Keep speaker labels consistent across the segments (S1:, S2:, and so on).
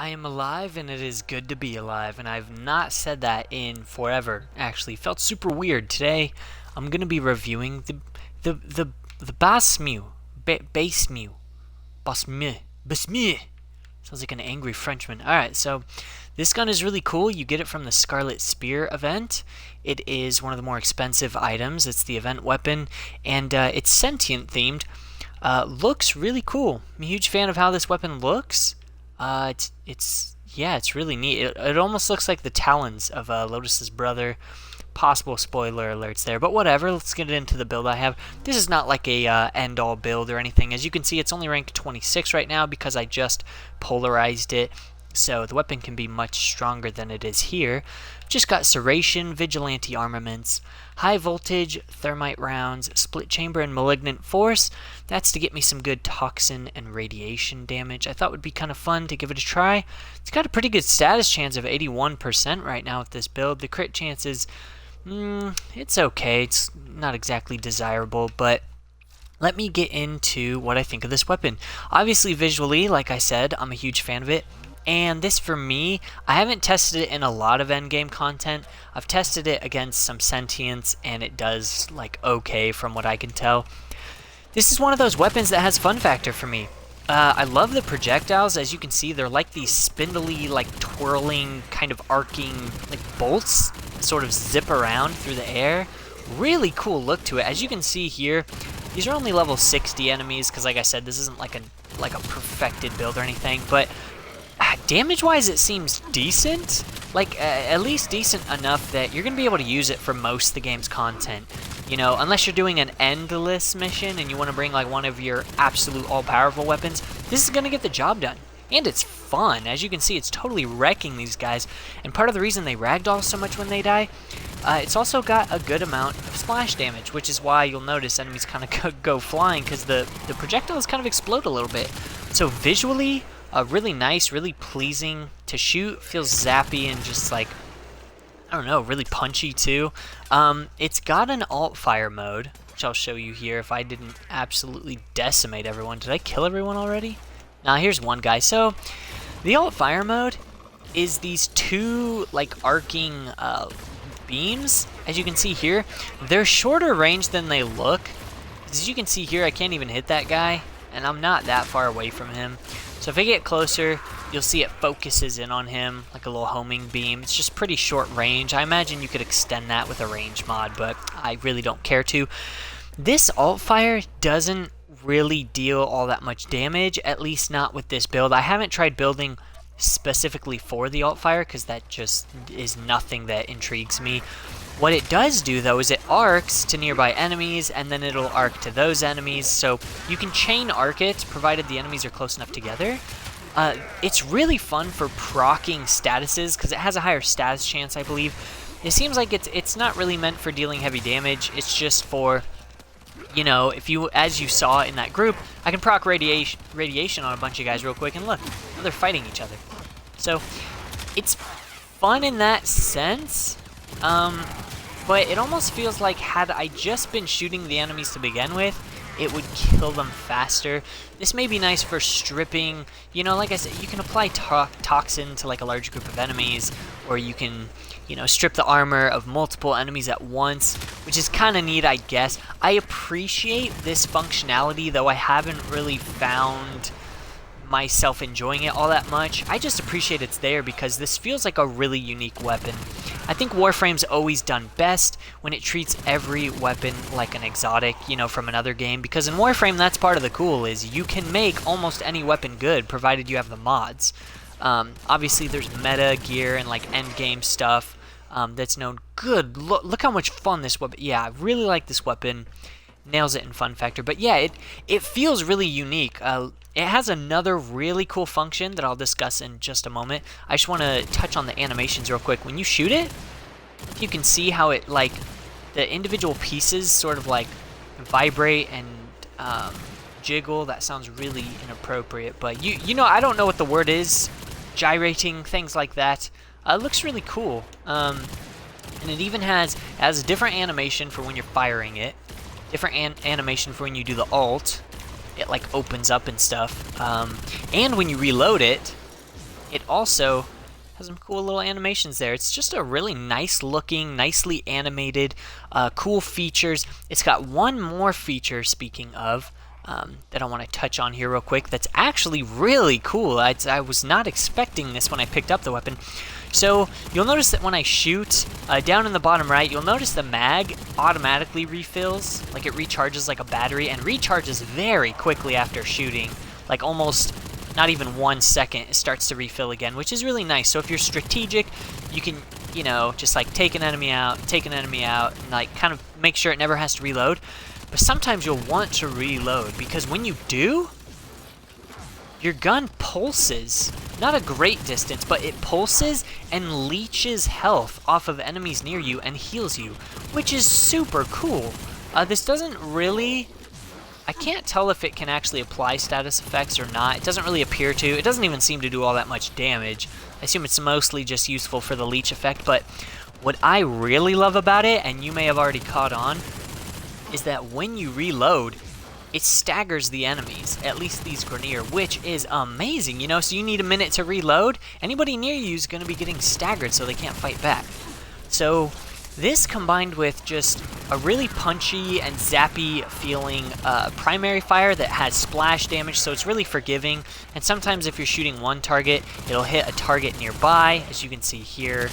S1: I am alive and it is good to be alive, and I've not said that in forever. Actually, felt super weird today. I'm gonna be reviewing the Basmu, Basmu, Basmu. Sounds like an angry Frenchman. All right, so this gun is really cool. You get it from the Scarlet Spear event. It is one of the more expensive items. It's the event weapon, and it's sentient themed. Looks really cool. I'm a huge fan of how this weapon looks. It's really neat. It almost looks like the talons of Lotus's brother. Possible spoiler alerts there, but whatever. Let's get into the build I have. This is not like a end-all build or anything. As you can see, it's only ranked 26 right now because I just polarized it. So the weapon can be much stronger than it is here. Just got Serration, Vigilante armaments, high voltage, thermite rounds, split chamber, and malignant force. That's to get me some good toxin and radiation damage. I thought would be kind of fun to give it a try. It's got a pretty good status chance of 81% right now with this build. The crit chance is, it's okay. It's not exactly desirable, but let me get into what I think of this weapon. Obviously, visually, like I said, I'm a huge fan of it. And this, for me, I haven't tested it in a lot of endgame content. I've tested it against some sentients, and it does, like, okay from what I can tell. This is one of those weapons that has fun factor for me. I love the projectiles. As you can see, they're like these spindly, like, twirling, kind of arcing, like, bolts that sort of zip around through the air. Really cool look to it. As you can see here, these are only level 60 enemies, because, like I said, this isn't like a perfected build or anything, but damage-wise, it seems decent. Like, at least decent enough that you're going to be able to use it for most of the game's content. You know, unless you're doing an endless mission and you want to bring, like, one of your absolute all-powerful weapons, this is going to get the job done. And it's fun. As you can see, it's totally wrecking these guys. And part of the reason they ragdoll so much when they die, it's also got a good amount of splash damage, which is why you'll notice enemies kind of go flying, because the projectiles kind of explode a little bit. So visually, really nice, really pleasing to shoot. Feels zappy and just like, I don't know, really punchy too. It's got an alt fire mode, which I'll show you here if I didn't absolutely decimate everyone. Did I kill everyone already? Now here's one guy. So the alt fire mode is these two like arcing beams. As you can see here, they're shorter range than they look. As you can see here, I can't even hit that guy, and I'm not that far away from him. So if I get closer, you'll see it focuses in on him like a little homing beam. It's just pretty short range. I imagine you could extend that with a range mod, but I really don't care to. This alt fire doesn't really deal all that much damage, at least not with this build. I haven't tried building specifically for the alt fire because that just is nothing that intrigues me. What it does do, though, is it arcs to nearby enemies, and then it'll arc to those enemies, so you can chain arc it, provided the enemies are close enough together. It's really fun for proccing statuses, because it has a higher status chance, I believe. It seems like it's not really meant for dealing heavy damage, it's just for, you know, if you, as you saw in that group, I can proc radiation on a bunch of guys real quick, and look, they're fighting each other. So, it's fun in that sense. But it almost feels like had I just been shooting the enemies to begin with, it would kill them faster. This may be nice for stripping, you know, like I said, you can apply toxin to like a large group of enemies, or you can, you know, strip the armor of multiple enemies at once, which is kind of neat, I guess. I appreciate this functionality, though I haven't really found myself enjoying it all that much. I just appreciate it's there because this feels like a really unique weapon. I think Warframe's always done best when it treats every weapon like an exotic, you know, from another game, because in Warframe that's part of the cool, is you can make almost any weapon good provided you have the mods. Obviously there's meta gear and like end game stuff that's known. Good, look how much fun this weapon, yeah, I really like this weapon. Nails it in fun factor, but yeah, it feels really unique. It has another really cool function that I'll discuss in just a moment. I just want to touch on the animations real quick. When you shoot it, you can see how it, like, the individual pieces sort of like vibrate and jiggle. That sounds really inappropriate, but you know, I don't know what the word is. Gyrating, things like that. It looks really cool. And it even has a different animation for when you're firing it. Different animation for when you do the alt. It like opens up and stuff. And when you reload it, it also has some cool little animations there. It's just a really nice looking, nicely animated, cool features. It's got one more feature, speaking of, that I want to touch on here real quick that's actually really cool. I was not expecting this when I picked up the weapon. So you'll notice that when I shoot, down in the bottom right, you'll notice the mag automatically refills, like it recharges like a battery, and recharges very quickly after shooting, like almost not even 1 second, it starts to refill again, which is really nice. So if you're strategic, you can, you know, just like take an enemy out, and like kind of make sure it never has to reload. But sometimes you'll want to reload, because when you do, your gun pulses. Not a great distance, but it pulses and leeches health off of enemies near you and heals you, which is super cool. This doesn't really... I can't tell if it can actually apply status effects or not. It doesn't really appear to. It doesn't even seem to do all that much damage. I assume it's mostly just useful for the leech effect, but what I really love about it, and you may have already caught on, is that when you reload, it staggers the enemies, at least these Grenier, which is amazing, you know? So you need a minute to reload. Anybody near you is going to be getting staggered so they can't fight back. So this combined with just a really punchy and zappy feeling primary fire that has splash damage, so it's really forgiving. And sometimes if you're shooting one target, it'll hit a target nearby, as you can see here,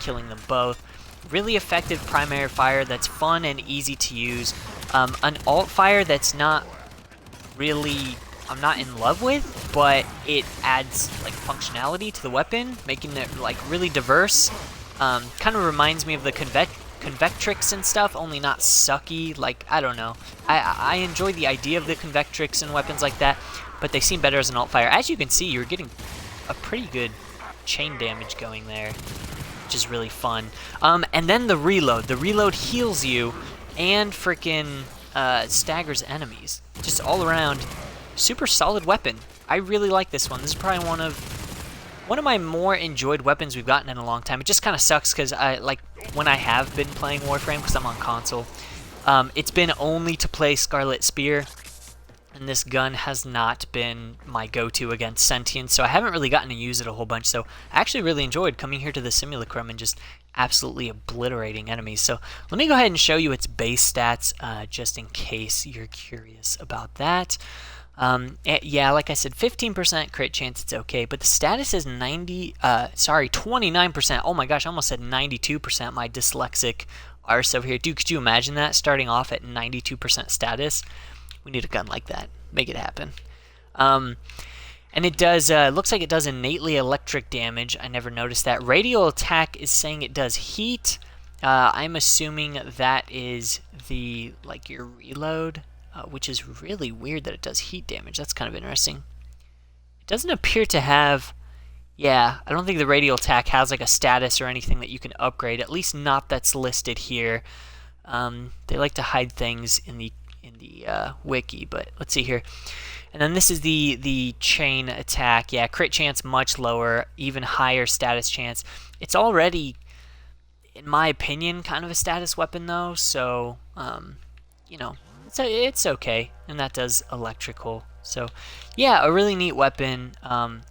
S1: killing them both. Really effective primary fire that's fun and easy to use. An alt fire that's not really, I'm not in love with, but it adds like functionality to the weapon, making it like really diverse. Kind of reminds me of the Convectrix and stuff, only not sucky. Like, I don't know. I enjoy the idea of the Convectrix and weapons like that, but they seem better as an alt fire. As you can see, you're getting a pretty good chain damage going there, which is really fun. And then the reload. The reload heals you and freaking staggers enemies. Just all around, super solid weapon. I really like this one. This is probably one of my more enjoyed weapons we've gotten in a long time. It just kind of sucks because I like when I have been playing Warframe, because I'm on console, it's been only to play Scarlet Spear, and this gun has not been my go-to against sentient, so I haven't really gotten to use it a whole bunch. So I actually really enjoyed coming here to the Simulacrum and just absolutely obliterating enemies. So let me go ahead and show you its base stats, just in case you're curious about that. Yeah, like I said, 15% crit chance, it's okay, but the status is 29%. Oh my gosh, I almost said 92%, my dyslexic arse over here. Dude, could you imagine that, starting off at 92% status? We need a gun like that. Make it happen. And it does, looks like it does innately electric damage. I never noticed that. Radial attack is saying it does heat. I'm assuming that is the, like, your reload. Which is really weird that it does heat damage. That's kind of interesting. It doesn't appear to have... Yeah, I don't think the radial attack has like a status or anything that you can upgrade. At least not that's listed here. They like to hide things in the wiki, but let's see here. And then this is the chain attack. Yeah, crit chance much lower, even higher status chance. It's already, in my opinion, kind of a status weapon though. So, you know. So it's okay, and that does electrical. So yeah, a really neat weapon.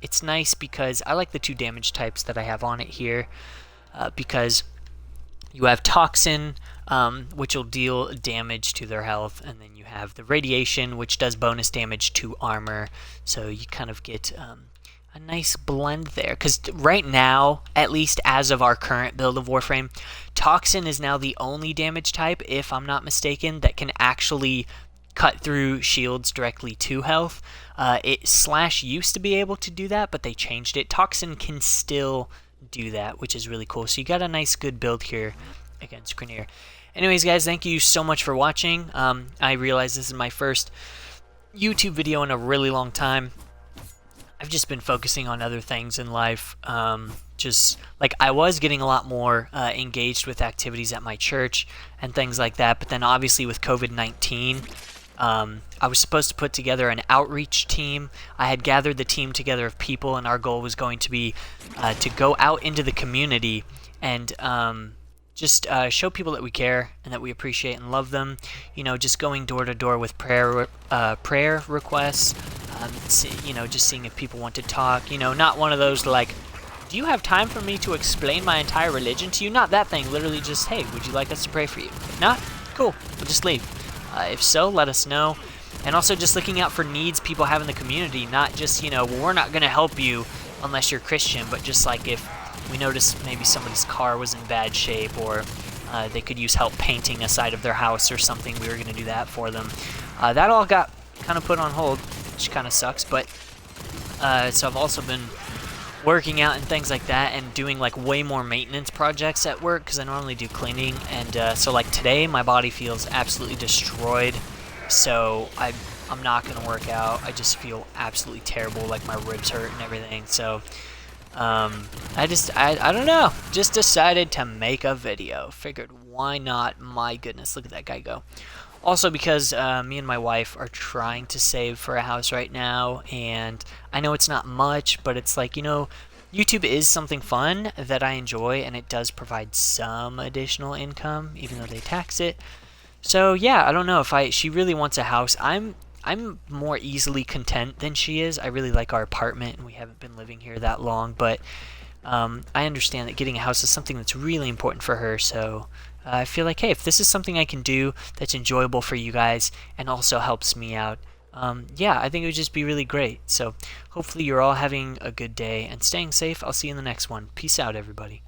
S1: It's nice because I like the two damage types that I have on it here, because you have toxin, which will deal damage to their health, and then you have the radiation, which does bonus damage to armor. So you kind of get a nice blend there, because right now, at least as of our current build of Warframe, Toxin is now the only damage type, if I'm not mistaken, that can actually cut through shields directly to health. Slash used to be able to do that, but they changed it. Toxin can still do that, which is really cool. So you got a nice good build here against Grenier. Anyways, guys, thank you so much for watching. I realize this is my first YouTube video in a really long time. I've just been focusing on other things in life. Just like I was getting a lot more engaged with activities at my church and things like that, but then obviously with COVID-19, I was supposed to put together an outreach team. I had gathered the team together of people, and our goal was going to be to go out into the community and just show people that we care and that we appreciate and love them. You know, just going door to door with prayer requests, you know, just seeing if people want to talk. You know, not one of those like, do you have time for me to explain my entire religion to you? Not that thing. Literally just, hey, would you like us to pray for you? If not, cool, we'll just leave. If so, let us know. And also just looking out for needs people have in the community, not just, you know, well, we're not going to help you unless you're Christian, but just like if we noticed maybe somebody's car was in bad shape, or they could use help painting a side of their house or something, we were going to do that for them. That all got kind of put on hold, which kind of sucks, but so I've also been working out and things like that, and doing like way more maintenance projects at work, because I normally do cleaning, and so like today my body feels absolutely destroyed, so I'm not gonna work out. I just feel absolutely terrible, like my ribs hurt and everything. So I don't know, just decided to make a video. Figured, why not? My goodness, look at that guy go. Also because me and my wife are trying to save for a house right now, and I know it's not much, but it's like, you know, YouTube is something fun that I enjoy, and it does provide some additional income, even though they tax it. So yeah, I don't know if she really wants a house. I'm more easily content than she is. I really like our apartment, and we haven't been living here that long, but I understand that getting a house is something that's really important for her, so I feel like, hey, if this is something I can do that's enjoyable for you guys and also helps me out, yeah, I think it would just be really great. So hopefully you're all having a good day and staying safe. I'll see you in the next one. Peace out, everybody.